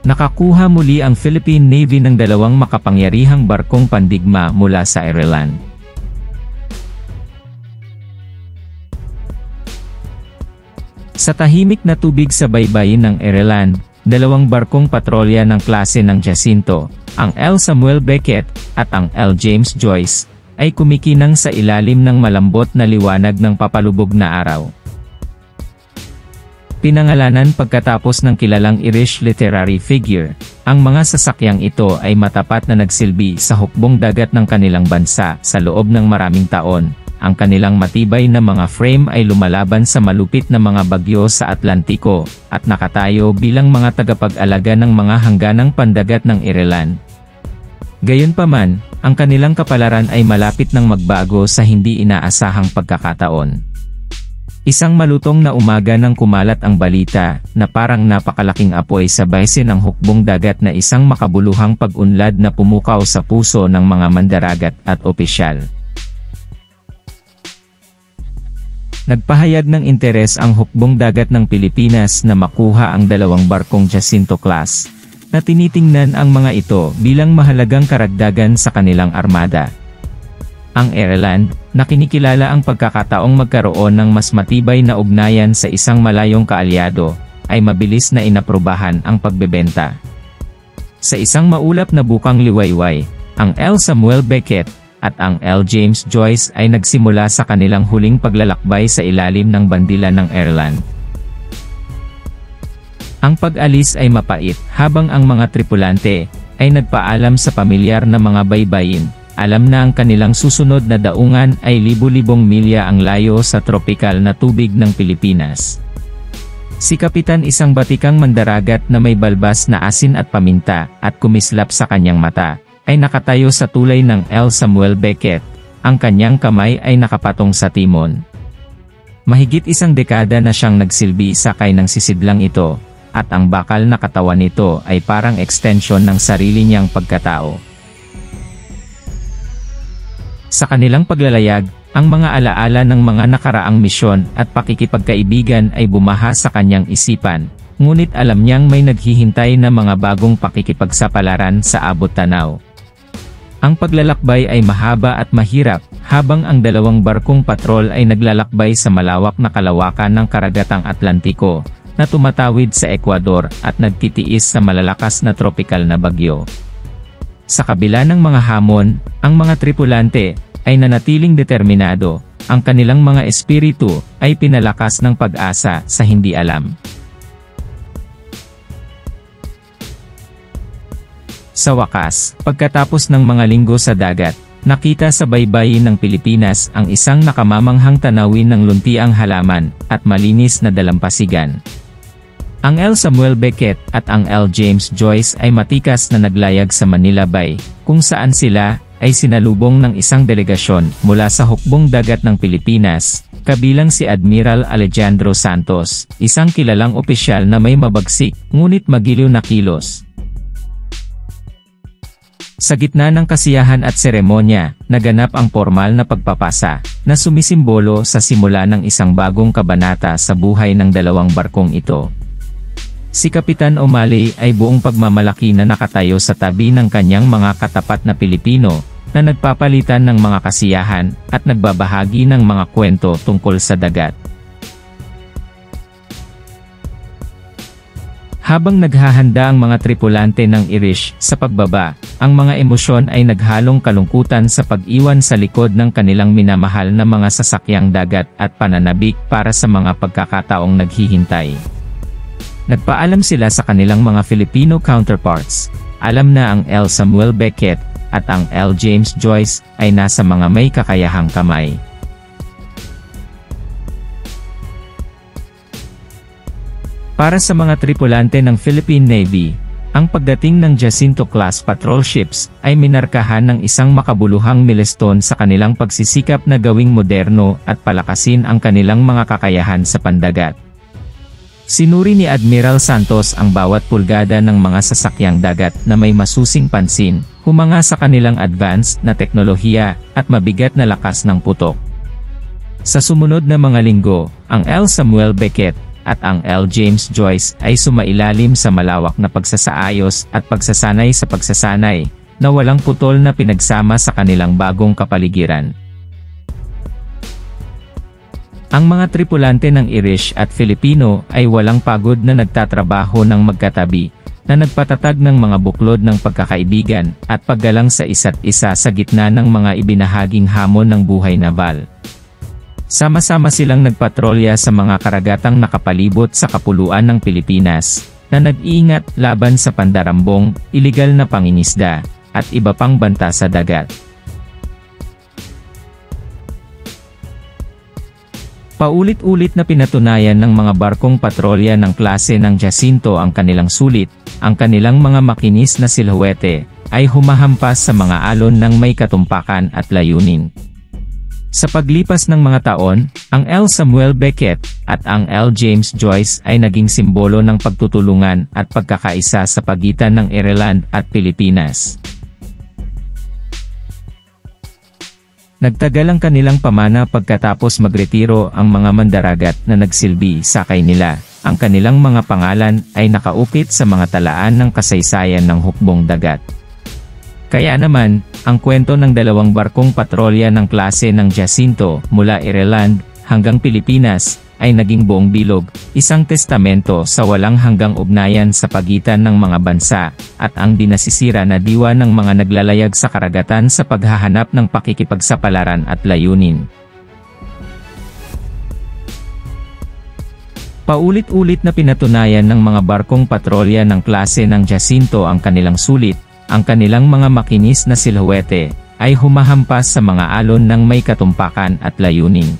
Nakakuha muli ang Philippine Navy ng 2 makapangyarihang barkong pandigma mula sa Ireland. Sa tahimik na tubig sa baybayin ng Ireland, 2 barkong patrolya ng klase ng Jacinto, ang L. Samuel Beckett at ang L. James Joyce, ay kumikinang sa ilalim ng malambot na liwanag ng papalubog na araw. Pinangalanan pagkatapos ng kilalang Irish literary figure, ang mga sasakyang ito ay matapat na nagsilbi sa hukbong dagat ng kanilang bansa sa loob ng maraming taon. Ang kanilang matibay na mga frame ay lumalaban sa malupit na mga bagyo sa Atlantiko, at nakatayo bilang mga tagapag-alaga ng mga hangganang pandagat ng Ireland. Gayunpaman, ang kanilang kapalaran ay malapit nang magbago sa hindi inaasahang pagkakataon. Isang malutong na umaga nang kumalat ang balita, na parang napakalaking apoy sa basin ng hukbong dagat na isang makabuluhang pag-unlad na pumukaw sa puso ng mga mandaragat at opisyal. Nagpahayag ng interes ang hukbong dagat ng Pilipinas na makuha ang 2 barkong Jacinto class, na tinitingnan ang mga ito bilang mahalagang karagdagan sa kanilang armada. Ang Ireland, na kinikilala ang pagkakataong magkaroon ng mas matibay na ugnayan sa isang malayong kaalyado, ay mabilis na inaprubahan ang pagbebenta. Sa isang maulap na bukang liwayway, ang L. Samuel Beckett at ang L. James Joyce ay nagsimula sa kanilang huling paglalakbay sa ilalim ng bandila ng Ireland. Ang pag-alis ay mapait, habang ang mga tripulante ay nagpaalam sa pamilyar na mga baybayin. Alam na ang kanilang susunod na daungan ay libu-libong milya ang layo sa tropikal na tubig ng Pilipinas. Si Kapitan, isang batikang mandaragat na may balbas na asin at paminta, at kumislap sa kanyang mata, ay nakatayo sa tulay ng L. Samuel Beckett. Ang kanyang kamay ay nakapatong sa timon. Mahigit 1 dekada na siyang nagsilbi sakay ng sisidlang ito, at ang bakal na katawan nito ay parang extension ng sarili niyang pagkatao. Sa kanilang paglalayag, ang mga alaala ng mga nakaraang misyon at pakikipagkaibigan ay bumaha sa kanyang isipan, ngunit alam niyang may naghihintay na mga bagong pakikipagsapalaran sa abot tanaw. Ang paglalakbay ay mahaba at mahirap, habang ang 2 barkong patrol ay naglalakbay sa malawak na kalawakan ng karagatang Atlantiko, na tumatawid sa Ecuador at nagtitiis sa malalakas na tropikal na bagyo. Sa kabila ng mga hamon, ang mga tripulante ay nanatiling determinado. Ang kanilang mga espiritu ay pinalakas ng pag-asa sa hindi alam. Sa wakas, pagkatapos ng mga linggo sa dagat, nakita sa baybayin ng Pilipinas ang isang nakamamanghang tanawin ng luntiang halaman at malinis na dalampasigan. Ang L. Samuel Beckett at ang L. James Joyce ay matikas na naglayag sa Manila Bay, kung saan sila ay sinalubong ng isang delegasyon mula sa hukbong dagat ng Pilipinas, kabilang si Admiral Alejandro Santos, isang kilalang opisyal na may mabagsik, ngunit magiliw na kilos. Sa gitna ng kasiyahan at seremonya, naganap ang formal na pagpapasa, na sumisimbolo sa simula ng isang bagong kabanata sa buhay ng 2 barkong ito. Si Kapitan O'Malley ay buong pagmamalaki na nakatayo sa tabi ng kanyang mga katapat na Pilipino, na nagpapalitan ng mga kasiyahan, at nagbabahagi ng mga kwento tungkol sa dagat. Habang naghahanda ang mga tripulante ng Irish sa pagbaba, ang mga emosyon ay naghalong kalungkutan sa pag-iwan sa likod ng kanilang minamahal na mga sasakyang dagat at pananabik para sa mga pagkakataong naghihintay. Nagpaalam sila sa kanilang mga Filipino counterparts. Alam na ang L. Samuel Beckett at ang L. James Joyce ay nasa mga may kakayahang kamay. Para sa mga tripulante ng Philippine Navy, ang pagdating ng Jacinto-class patrol ships ay minarkahan ng isang makabuluhang milestone sa kanilang pagsisikap na gawing moderno at palakasin ang kanilang mga kakayahan sa pandagat. Sinuri ni Admiral Santos ang bawat pulgada ng mga sasakyang dagat na may masusing pansin, humanga sa kanilang advanced na teknolohiya at mabigat na lakas ng putok. Sa sumunod na mga linggo, ang L. Samuel Beckett at ang L. James Joyce ay sumailalim sa malawak na pagsasaayos at pagsasanay sa pagsasanay, na walang putol na pinagsama sa kanilang bagong kapaligiran. Ang mga tripulante ng Irish at Filipino ay walang pagod na nagtatrabaho ng magkatabi, na nagpatatag ng mga buklod ng pagkakaibigan at paggalang sa isa't isa sa gitna ng mga ibinahaging hamon ng buhay naval. Sama-sama silang nagpatrolya sa mga karagatang nakapalibot sa kapuluan ng Pilipinas, na nag-iingat laban sa pandarambong, iligal na pangingisda, at iba pang banta sa dagat. Paulit-ulit na pinatunayan ng mga barkong patrolya ng klase ng Jacinto ang kanilang sulit, ang kanilang mga makinis na silhouette ay humahampas sa mga alon ng may katumpakan at layunin. Sa paglipas ng mga taon, ang L. Samuel Beckett at ang L. James Joyce ay naging simbolo ng pagtutulungan at pagkakaisa sa pagitan ng Ireland at Pilipinas. Nagtagal ang kanilang pamana pagkatapos magretiro ang mga mandaragat na nagsilbi sakay nila. Ang kanilang mga pangalan ay nakaukit sa mga talaan ng kasaysayan ng hukbong dagat. Kaya naman, ang kwento ng dalawang barkong patrolya ng klase ng Jacinto mula Ireland hanggang Pilipinas ay naging buong bilog, isang testamento sa walang hanggang ugnayan sa pagitan ng mga bansa, at ang dinasisira na diwa ng mga naglalayag sa karagatan sa paghahanap ng pakikipagsapalaran at layunin. Paulit-ulit na pinatunayan ng mga barkong patrolya ng klase ng Jacinto ang kanilang sulit, ang kanilang mga makinis na silhouette ay humahampas sa mga alon ng may katumpakan at layunin.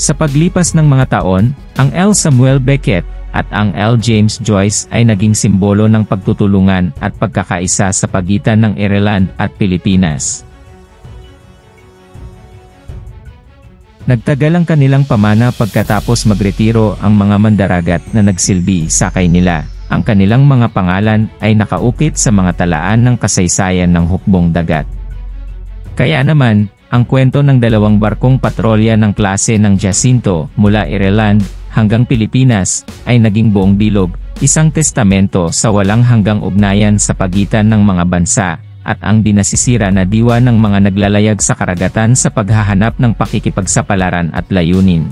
Sa paglipas ng mga taon, ang L. Samuel Beckett at ang L. James Joyce ay naging simbolo ng pagtutulungan at pagkakaisa sa pagitan ng Ireland at Pilipinas. Nagtagal ang kanilang pamana pagkatapos magretiro ang mga mandaragat na nagsilbi sakay nila. Ang kanilang mga pangalan ay nakaukit sa mga talaan ng kasaysayan ng hukbong dagat. Kaya naman, ang kwento ng dalawang barkong patrolya ng klase ng Jacinto mula Ireland hanggang Pilipinas ay naging buong bilog, isang testamento sa walang hanggang ugnayan sa pagitan ng mga bansa, at ang dinasisira na diwa ng mga naglalayag sa karagatan sa paghahanap ng pakikipagsapalaran at layunin.